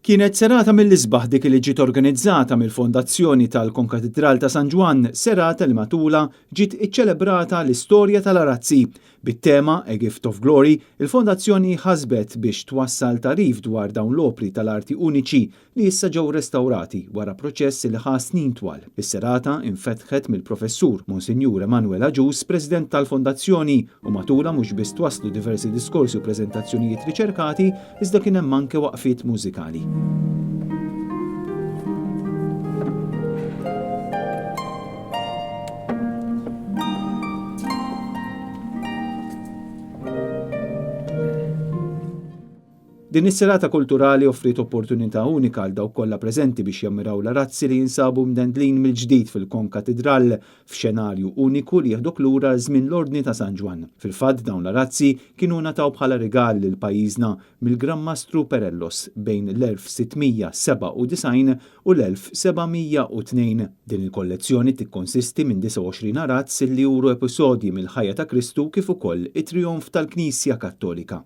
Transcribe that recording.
Kienet serata mill-isbaħ dik li ġiet organizzata mill-Fondazzjoni tal-Konkatedral ta' San Ġwan, serata li matula ġiet iċċelebrata l-istorja tal-Arazzi. Bit-tema A Gift of Glory, il-Fondazzjoni ħasbet biex twassal tarif dwar dawn l-opri tal-arti uniċi li issa ġew restawrati wara proċess li ħa snin twal. Is-serata infetħet mill-professur Monsinjur Emanuel Aġus, President tal-Fondazzjoni, u matula mhux biss twasslu diversi diskorsi u preżentazzjonijiet riċerkati, iżda kien hemm anke waqfiet mużikali. Din is-serata kulturali offrit opportunità unika għal dawk kollha preżenti biex jammiraw l-arazzi li jinsabu mdendlin mill-ġdid fil-Konkatedral f'xenarju uniku li jaħdok lura żmien l-Ordni ta' San Ġwan. Fil-fatt dawn l-arazzi kienu nataw bħala rigal lil pajjiżna mill-Gran Mastru Perellos bejn l-1697 u l-1702. Din il-kollezzjoni tikkonsisti minn 29 arazz li juru episodji mill-ħajja ta' Kristu kif ukoll it-trijomf tal-Knisja Kattolika.